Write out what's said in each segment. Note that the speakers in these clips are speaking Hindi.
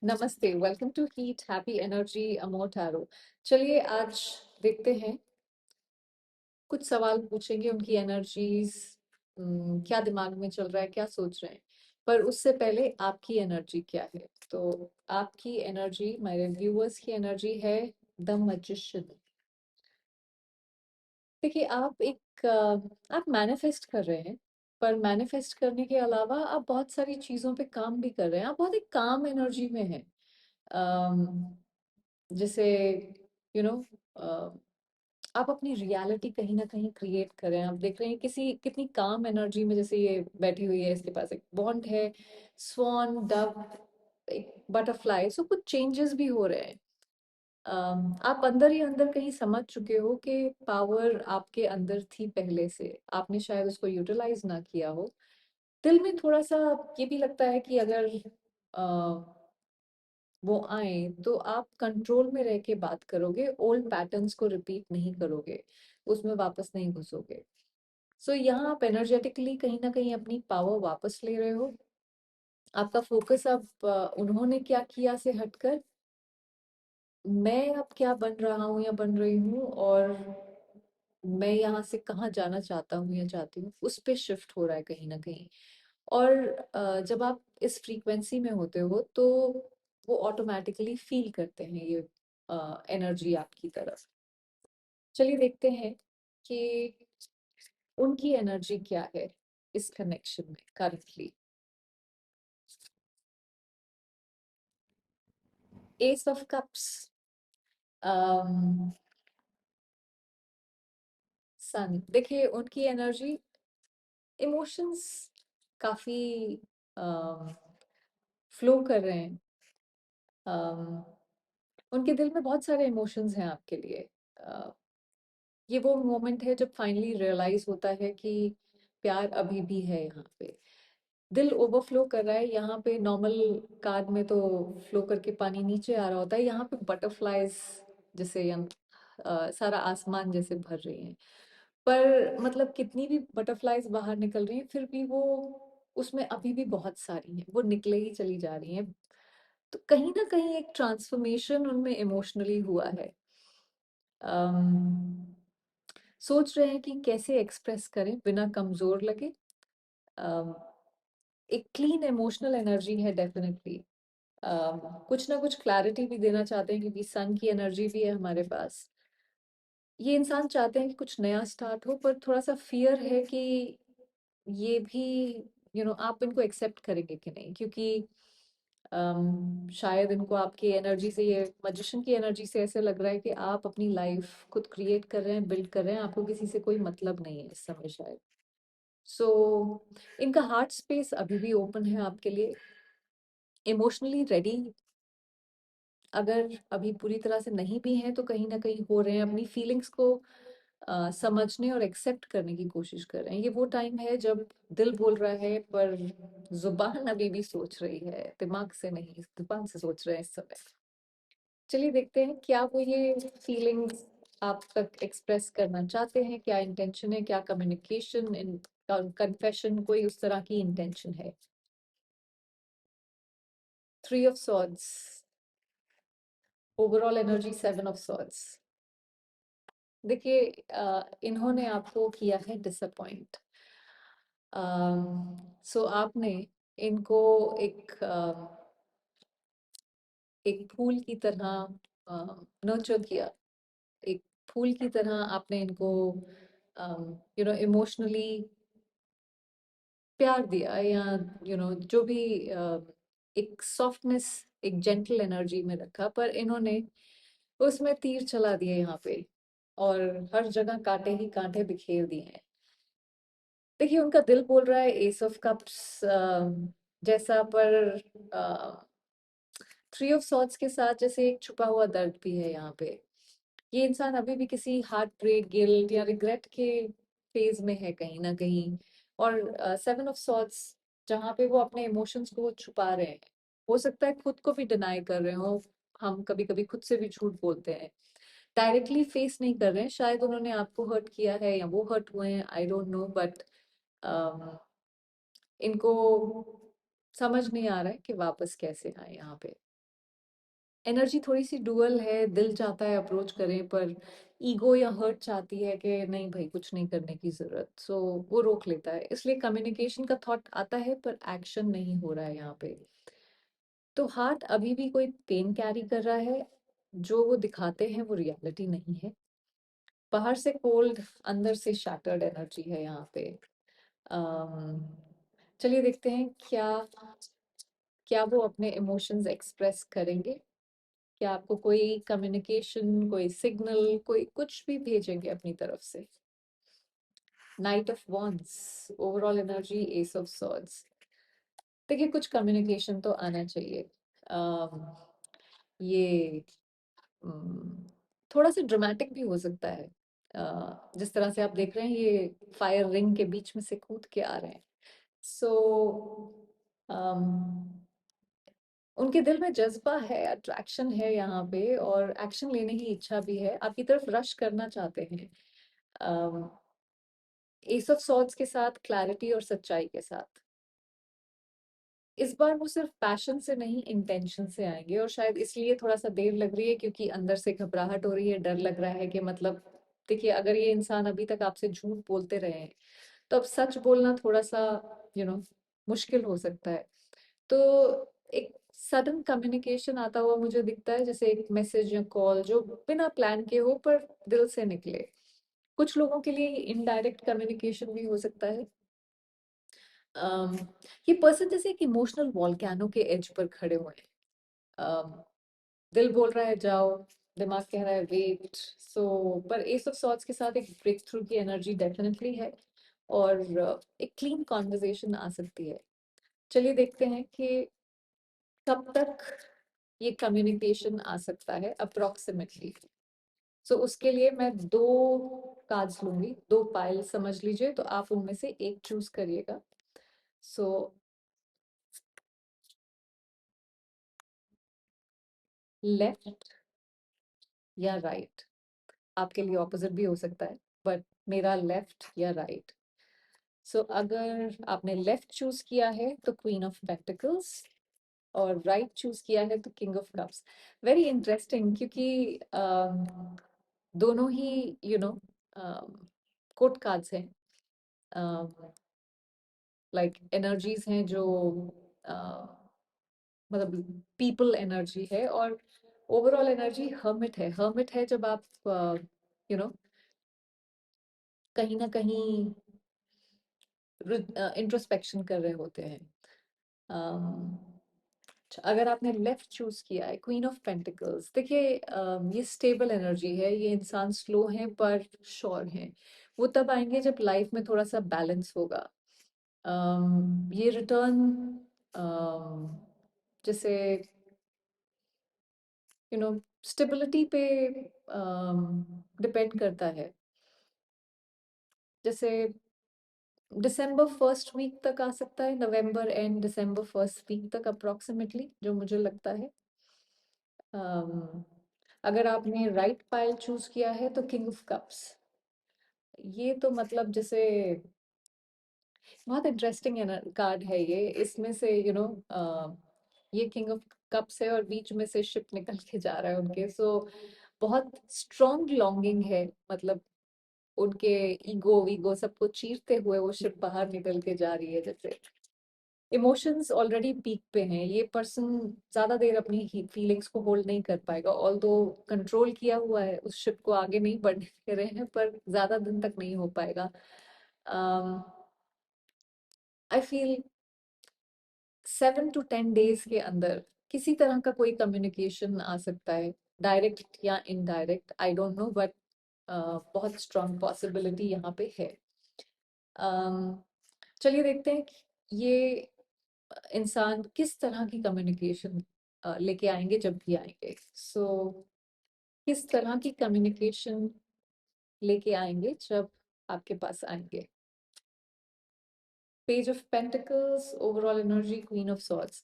नमस्ते, welcome to heat happy energy अमो टैरो। चलिए आज देखते हैं, कुछ सवाल पूछेंगे उनकी एनर्जीज, क्या दिमाग में चल रहा है, क्या सोच रहे हैं। पर उससे पहले आपकी एनर्जी क्या है? तो आपकी एनर्जी, मेरे व्यूअर्स की एनर्जी है द मैजिशियन। देखिए आप मैनिफेस्ट कर रहे हैं, पर मैनिफेस्ट करने के अलावा आप बहुत सारी चीजों पे काम भी कर रहे हैं। आप बहुत एक काम एनर्जी में हैं। अम, जैसे यू नो आप अपनी रियलिटी कहीं ना कहीं क्रिएट कर रहे हैं। आप देख रहे हैं किसी कितनी काम एनर्जी में, जैसे ये बैठी हुई है, इसके पास एक बॉन्ड है, स्वॉन, डव, एक बटरफ्लाई। सो कुछ चेंजेस भी हो रहे हैं। आप अंदर ही अंदर कहीं समझ चुके हो कि पावर आपके अंदर थी पहले से, आपने शायद उसको यूटिलाइज ना किया हो। दिल में थोड़ा सा ये भी लगता है कि अगर वो आए तो आप कंट्रोल में रह के बात करोगे, ओल्ड पैटर्न्स को रिपीट नहीं करोगे, उसमें वापस नहीं घुसोगे। सो यहाँ आप एनर्जेटिकली कहीं ना कहीं अपनी पावर वापस ले रहे हो। आपका फोकस अब उन्होंने क्या किया से हटकर मैं अब क्या बन रहा हूँ या बन रही हूँ, और मैं यहाँ से कहाँ जाना चाहता हूँ या चाहती हूँ, उस पे शिफ्ट हो रहा है कहीं ना कहीं। और जब आप इस फ्रीक्वेंसी में होते हो तो वो ऑटोमेटिकली फील करते हैं ये एनर्जी आपकी तरफ। चलिए देखते हैं कि उनकी एनर्जी क्या है इस कनेक्शन में करंटली। एस ऑफ कप्स, सन। देखिए उनकी एनर्जी, इमोशंस काफी फ्लो कर रहे हैं। अम, उनके दिल में बहुत सारे इमोशंस हैं आपके लिए। अ, ये वो मोमेंट है जब फाइनली रियलाइज होता है कि प्यार अभी भी है यहाँ पे। दिल ओवरफ्लो कर रहा है यहाँ पे। नॉर्मल कार में तो फ्लो करके पानी नीचे आ रहा होता है, यहाँ पे बटरफ्लाईज जैसे सारा आसमान जैसे भर रही हैं। पर मतलब कितनी भी बटरफ्लाईज बाहर निकल रही हैं, फिर भी वो उसमें अभी भी बहुत सारी हैं, वो निकले ही चली जा रही हैं। तो कहीं ना कहीं एक ट्रांसफॉर्मेशन उनमें इमोशनली हुआ है। अम, सोच रहे हैं कि कैसे एक्सप्रेस करें बिना कमजोर लगे। अम, एक क्लीन इमोशनल एनर्जी है डेफिनेटली। कुछ ना कुछ क्लैरिटी भी देना चाहते हैं क्योंकि सन की एनर्जी भी है हमारे पास। ये इंसान चाहते हैं कि कुछ नया स्टार्ट हो, पर थोड़ा सा फियर है कि ये भी आप इनको एक्सेप्ट करेंगे कि नहीं, क्योंकि शायद इनको आपकी एनर्जी से, ये मैजिशियन की एनर्जी से ऐसे लग रहा है कि आप अपनी लाइफ खुद क्रिएट कर रहे हैं, बिल्ड कर रहे हैं, आपको किसी से कोई मतलब नहीं है इस समय शायद। सो इनका हार्ट स्पेस अभी भी ओपन है आपके लिए। इमोशनली रेडी अगर अभी पूरी तरह से नहीं भी हैं तो कहीं ना कहीं हो रहे हैं, अपनी फीलिंग्स को समझने और एक्सेप्ट करने की कोशिश कर रहे हैं। ये वो टाइम है जब दिल बोल रहा है पर जुबान अभी भी सोच रही है, दिमाग से नहीं, जुबान से सोच रहे हैं इस समय। चलिए देखते हैं क्या वो ये फीलिंग्स आप तक एक्सप्रेस करना चाहते हैं, क्या इंटेंशन है, क्या कम्युनिकेशन इन कन्फेशन, कोई उस तरह की इंटेंशन है। Three of swords, overall energy seven of swords. देखिए इन्होंने आपको किया है डिसअपॉइंट। सो आपने इनको एक एक फूल की तरह नर्चर किया। एक फूल की तरह आपने इनको इमोशनली प्यार दिया, या जो भी एक सॉफ्टनेस, एक जेंटल एनर्जी में रखा, पर इन्होंने उसमें तीर चला दिए यहाँ पे, और हर जगह कांटे ही कांटे बिखेर दिए हैं। देखिए उनका दिल बोल रहा है एस ऑफ कप्स जैसा, पर थ्री ऑफ सॉर्ड्स के साथ जैसे एक छुपा हुआ दर्द भी है यहाँ पे। ये इंसान अभी भी किसी हार्ट ब्रेक, गिल्ट या रिग्रेट के फेज में है कहीं ना कहीं। और सेवन ऑफ सॉर्ड्स जहाँ पे वो अपने इमोशंस को छुपा रहे हैं, हो सकता है खुद को भी डिनाई कर रहे हो। हम कभी कभी खुद से भी झूठ बोलते हैं, डायरेक्टली फेस नहीं कर रहे हैं। शायद उन्होंने आपको हर्ट किया है या वो हर्ट हुए हैं, आई डोंट नो, बट इनको समझ नहीं आ रहा है कि वापस कैसे आए यहाँ पे। एनर्जी थोड़ी सी डुअल है, दिल चाहता है अप्रोच करें पर ईगो या हर्ट चाहती है कि नहीं भाई कुछ नहीं करने की जरूरत, सो वो रोक लेता है। इसलिए कम्युनिकेशन का थॉट आता है पर एक्शन नहीं हो रहा है यहाँ पे। तो हार्ट अभी भी कोई पेन कैरी कर रहा है, जो वो दिखाते हैं वो रियलिटी नहीं है। बाहर से कोल्ड, अंदर से शैटर्ड एनर्जी है यहाँ पे। अम, चलिए देखते हैं क्या क्या वो अपने इमोशंस एक्सप्रेस करेंगे। क्या आपको कोई कम्युनिकेशन, कोई सिग्नल, कोई कुछ भी भेजेंगे अपनी तरफ से। Night of wands, overall energy S of swords. देखिए कुछ कम्युनिकेशन तो आना चाहिए। अम, ये थोड़ा सा ड्रामेटिक भी हो सकता है। जिस तरह से आप देख रहे हैं ये फायर रिंग के बीच में से कूद के आ रहे हैं। सो उनके दिल में जज्बा है, अट्रैक्शन है यहाँ पे, और एक्शन लेने की इच्छा भी है, आपकी तरफ रश करना चाहते हैं। एस ऑफ सॉर्ड्स के साथ क्लैरिटी और सच्चाई के साथ। इस बार वो सिर्फ पैशन से नहीं इंटेंशन से आएंगे, और शायद इसलिए थोड़ा सा देर लग रही है क्योंकि अंदर से घबराहट हो रही है, डर लग रहा है कि मतलब देखिए अगर ये इंसान अभी तक आपसे झूठ बोलते रहे हैं तो अब सच बोलना थोड़ा सा मुश्किल हो सकता है। तो एक सडन कम्युनिकेशन आता हुआ मुझे दिखता है, जैसे एक मैसेज या कॉल जो बिना प्लान के हो पर दिल से निकले। कुछ लोगों के लिए इनडायरेक्ट कम्युनिकेशन भी हो सकता है। अम, ये पर्सन जैसे एक इमोशनल वॉल्केनो के एज पर खड़े हुए हैं। अम, दिल बोल रहा है जाओ, दिमाग कह रहा है वेट। सो पर एस ऑफ सॉर्ड्स के साथ एक ब्रेक थ्रू की एनर्जी डेफिनेटली है, और एक क्लीन कॉन्वर्जेशन आ सकती है। चलिए देखते हैं कि कब तक ये कम्युनिकेशन आ सकता है अप्रोक्सीमेटली। सो उसके लिए मैं दो कार्ड्स लूंगी, दो पाइल समझ लीजिए, तो आप उनमें से एक चूज करिएगा। सो लेफ्ट या राइट, आपके लिए ऑपोजिट भी हो सकता है, बट मेरा लेफ्ट या राइट। सो अगर आपने लेफ्ट चूज किया है तो क्वीन ऑफ पेंटिकल्स, और राइट चूज किया है तो king of cups. Very interesting, क्योंकि दोनों ही कोट कार्ड्स हैं, लाइक एनर्जीज हैं जो uh, मतलब पीपल एनर्जी है, और ओवरऑल एनर्जी हर्मिट है। हर्मिट है जब आप यू नो कहीं ना कहीं इंट्रोस्पेक्शन कर रहे होते हैं। अम, अगर आपने लेफ्ट चूज किया है क्वीन ऑफ पेंटिकल्स, देखिए ये स्टेबल एनर्जी है, ये इंसान स्लो है पर श्योर है। वो तब आएंगे जब लाइफ में थोड़ा सा बैलेंस होगा। ये रिटर्न जैसे स्टेबिलिटी पे डिपेंड करता है। जैसे दिसंबर फर्स्ट वीक तक आ सकता है, नवंबर एंड दिसंबर फर्स्ट वीक तक अप्रोक्सीमेटली, जो मुझे लगता है। अम, अगर आपने राइट पाइल चूज किया है तो किंग ऑफ कप्स, ये तो मतलब जैसे बहुत इंटरेस्टिंग कार्ड है ये। इसमें से ये किंग ऑफ कप्स है और बीच में से शिप निकल के जा रहा है उनके। सो बहुत स्ट्रॉन्ग लॉन्गिंग है, मतलब उनके ईगो वीगो सबको चीरते हुए वो शिप बाहर निकल के जा रही है। जैसे इमोशंस ऑलरेडी पीक पे हैं, ये पर्सन ज्यादा देर अपनी फीलिंग्स को होल्ड नहीं कर पाएगा। ऑल दो कंट्रोल किया हुआ है, उस शिप को आगे नहीं बढ़ने दे रहे हैं, पर ज्यादा दिन तक नहीं हो पाएगा। आई फील 7 to 10 डेज के अंदर किसी तरह का कोई कम्युनिकेशन आ सकता है, डायरेक्ट या indirect, I don't know, but बहुत स्ट्रांग पॉसिबिलिटी यहाँ पे है। अम, चलिए देखते हैं कि ये इंसान किस तरह की कम्युनिकेशन लेके आएंगे जब भी आएंगे। सो किस तरह की कम्युनिकेशन लेके आएंगे जब आपके पास आएंगे। Page of pentacles, overall energy, queen of swords.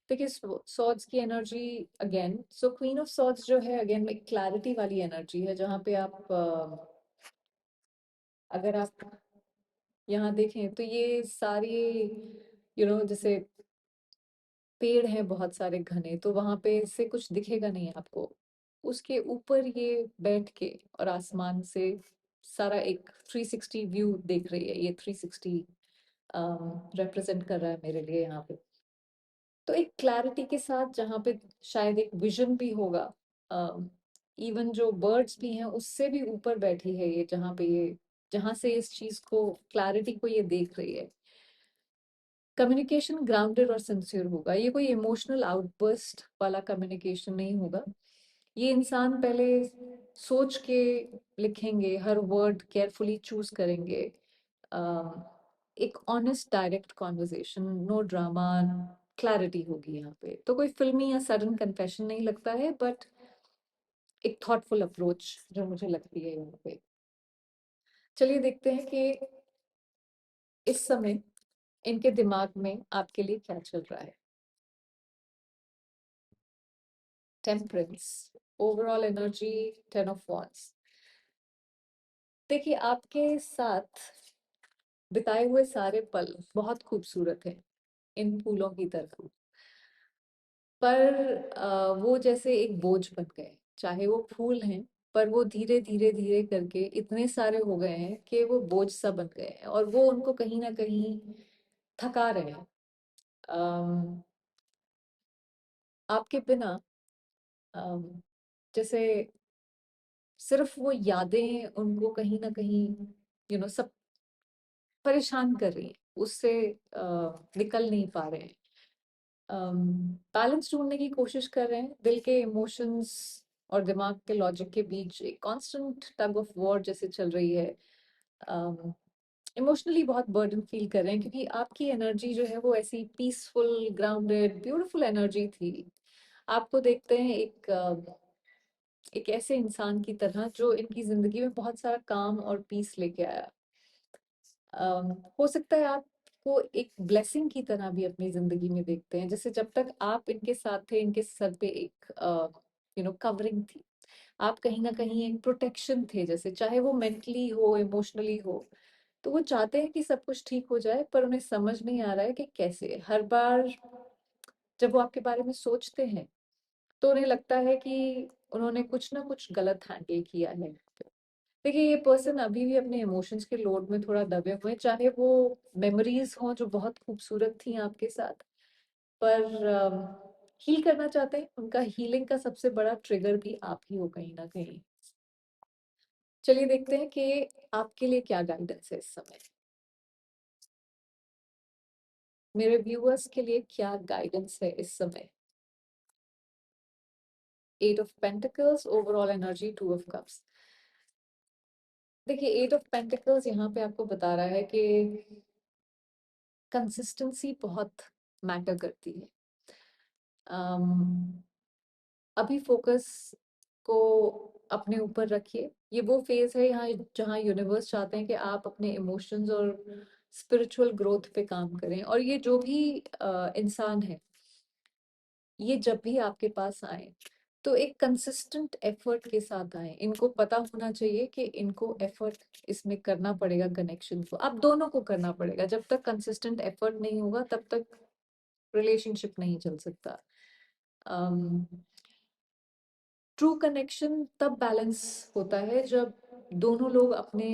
देखिए सॉर्ड्स की energy again, so queen of swords जो है अगेन एक क्लैरिटी वाली एनर्जी है, जहाँ पे आप अगर आप यहाँ देखें तो ये सारी जैसे पेड़ हैं बहुत सारे घने, तो वहां पे से कुछ दिखेगा नहीं आपको। उसके ऊपर ये बैठ के और आसमान से सारा एक 360 व्यू देख रही है। ये 360 रिप्रेजेंट कर रहा है मेरे लिए यहाँ पे। तो एक क्लैरिटी के साथ, जहाँ पे शायद एक विजन भी होगा। इवन जो बर्ड्स भी हैं उससे भी ऊपर बैठी है ये, जहाँ पे ये, जहाँ से इस चीज को, क्लैरिटी को ये देख रही है। कम्युनिकेशन ग्राउंडेड और सिंसियर होगा, ये कोई इमोशनल आउटबर्स्ट वाला कम्युनिकेशन नहीं होगा। ये इंसान पहले सोच के लिखेंगे, हर वर्ड केयरफुली चूज करेंगे। अम, एक honest direct conversation, no drama, clarity होगी यहाँ पे। तो कोई फिल्मी या सडन कन्फेशन नहीं लगता है, बट एक थॉटफुल अप्रोच जो मुझे लगती है यहाँ पे। चलिए देखते हैं कि इस समय इनके दिमाग में आपके लिए क्या चल रहा है। Temperance, overall energy, 10 of wands. देखिए, आपके साथ बिताए हुए सारे पल बहुत खूबसूरत हैं, इन फूलों की तरह। पर वो जैसे एक बोझ बन गए। चाहे वो फूल हैं, पर वो धीरे धीरे धीरे करके इतने सारे हो गए हैं कि वो बोझ सा बन गए हैं, और वो उनको कहीं ना कहीं थका रहे हैं। अम, आपके बिना, अम, जैसे सिर्फ वो यादें उनको कहीं ना कहीं, सब परेशान कर रही हैं, उससे निकल नहीं पा रहे हैं। बैलेंस ढूंढने की कोशिश कर रहे हैं, दिल के इमोशंस और दिमाग के लॉजिक के बीच एक कांस्टेंट टग ऑफ वॉर जैसे चल रही है। इमोशनली बहुत बर्डन फील कर रहे हैं, क्योंकि आपकी एनर्जी जो है वो ऐसी पीसफुल, ग्राउंडेड, ब्यूटीफुल एनर्जी थी। आपको देखते हैं एक ऐसे इंसान की तरह जो इनकी जिंदगी में बहुत सारा काम और पीस लेके आया। हो सकता है आपको एक ब्लेसिंग की तरह भी अपनी जिंदगी में देखते हैं। जैसे जब तक आप इनके साथ थे, इनके सर पे एक कवरिंग थी। आप कहीं ना कहीं एक प्रोटेक्शन थे, जैसे चाहे वो मेंटली हो, इमोशनली हो। तो वो चाहते हैं कि सब कुछ ठीक हो जाए, पर उन्हें समझ नहीं आ रहा है कि कैसे। हर बार जब वो आपके बारे में सोचते हैं, तो उन्हें लगता है कि उन्होंने कुछ ना कुछ गलत हैंडल किया है। देखिए, ये पर्सन अभी भी अपने इमोशंस के लोड में थोड़ा दबे हुए हैं, चाहे वो मेमोरीज हों जो बहुत खूबसूरत थी आपके साथ, पर हील करना चाहते हैं। उनका हीलिंग का सबसे बड़ा ट्रिगर भी आप ही हो कहीं ना कहीं। चलिए देखते हैं कि आपके लिए क्या गाइडेंस है इस समय। मेरे व्यूअर्स के लिए क्या गाइडेंस है इस समय। 8 of pentacles, overall energy, 2 of cups. देखिए, 8 ऑफ पेंटिकल्स यहाँ पे आपको बता रहा है कि कंसिस्टेंसी बहुत मैटर करती है। अम, अभी फोकस को अपने ऊपर रखिए। ये वो फेज है यहाँ जहाँ यूनिवर्स चाहते हैं कि आप अपने इमोशंस और स्पिरिचुअल ग्रोथ पे काम करें। और ये जो भी इंसान है, ये जब भी आपके पास आए, तो एक कंसिस्टेंट एफर्ट के साथ आए। इनको पता होना चाहिए कि इनको एफर्ट इसमें करना पड़ेगा, कनेक्शन को आप दोनों को करना पड़ेगा। जब तक कंसिस्टेंट एफर्ट नहीं होगा, तब तक रिलेशनशिप नहीं चल सकता। ट्रू कनेक्शन तब बैलेंस होता है जब दोनों लोग अपने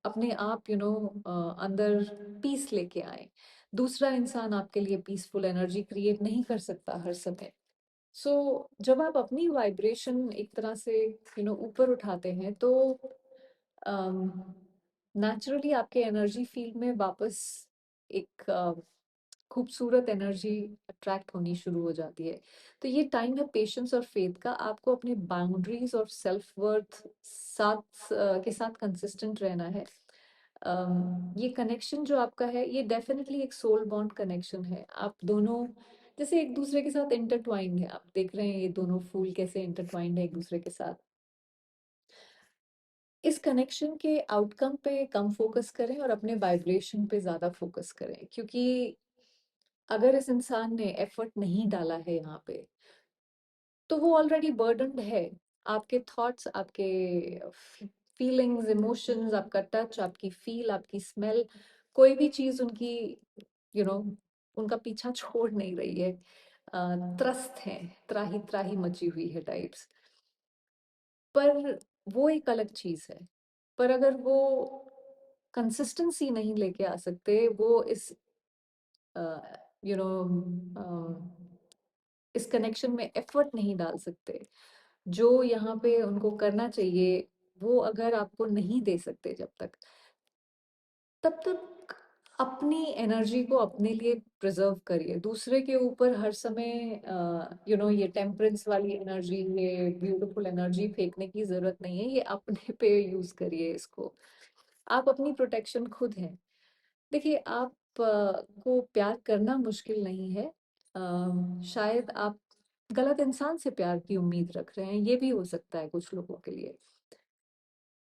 अपने आप अंदर पीस लेके आए। दूसरा इंसान आपके लिए पीसफुल एनर्जी क्रिएट नहीं कर सकता हर समय। सो जब आप अपनी वाइब्रेशन एक तरह से ऊपर उठाते हैं, तो नेचुरली आपके एनर्जी फील्ड में वापस एक खूबसूरत एनर्जी अट्रैक्ट होनी शुरू हो जाती है। तो ये टाइम है पेशेंस और फेथ का। आपको अपने बाउंड्रीज और सेल्फ वर्थ के साथ कंसिस्टेंट रहना है। ये कनेक्शन जो आपका है, ये डेफिनेटली एक सोल बॉन्ड कनेक्शन है। आप दोनों जैसे एक दूसरे के साथ इंटरट्वाइंड है। आप देख रहे हैं ये दोनों फूल कैसे इंटरट्वाइंड है एक दूसरे के साथ। इस कनेक्शन के आउटकम पे कम फोकस करें और अपने वाइब्रेशन पे ज्यादा फोकस करें, क्योंकि अगर इस इंसान ने एफर्ट नहीं डाला है यहाँ पे, तो वो ऑलरेडी बर्डनड है। आपके थॉट्स, आपके फीलिंग्स, इमोशंस, आपका टच, आपकी फील, आपकी स्मेल, कोई भी चीज उनकी यू नो उनका पीछा छोड़ नहीं रही है, त्रस्त हैं, त्राही त्राही मची हुई है टाइप्स। पर वो एक अलग चीज है। पर अगर वो कंसिस्टेंसी नहीं लेके आ सकते, वो इस यू नो इस कनेक्शन में एफर्ट नहीं डाल सकते, जो यहाँ पे उनको करना चाहिए, वो अगर आपको नहीं दे सकते जब तक, तब तक अपनी एनर्जी को अपने लिए प्रिजर्व करिए। दूसरे के ऊपर हर समय ये टेम्परेंस वाली एनर्जी, ये ब्यूटीफुल एनर्जी फेंकने की जरूरत नहीं है, ये अपने पे यूज करिए इसको। आप अपनी प्रोटेक्शन खुद हैं। देखिए, आप को प्यार करना मुश्किल नहीं है। शायद आप गलत इंसान से प्यार की उम्मीद रख रहे हैं, ये भी हो सकता है कुछ लोगों के लिए।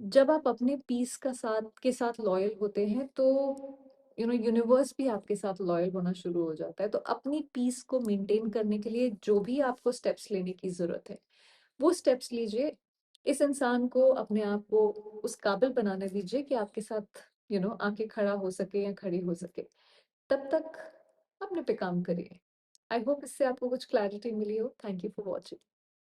जब आप अपने पीस का साथ के साथ लॉयल होते हैं, तो यूनिवर्स भी आपके साथ लॉयल होना शुरू हो जाता है। तो अपनी पीस को मेंटेन करने के लिए जो भी आपको स्टेप्स लेने की जरूरत है, वो स्टेप्स लीजिए। इस इंसान को, अपने आप को उस काबिल बनाने दीजिए कि आपके साथ आके खड़ा हो सके या खड़ी हो सके। तब तक अपने पे काम करिए। आई होप इससे आपको कुछ क्लैरिटी मिली हो। Thank you for watching.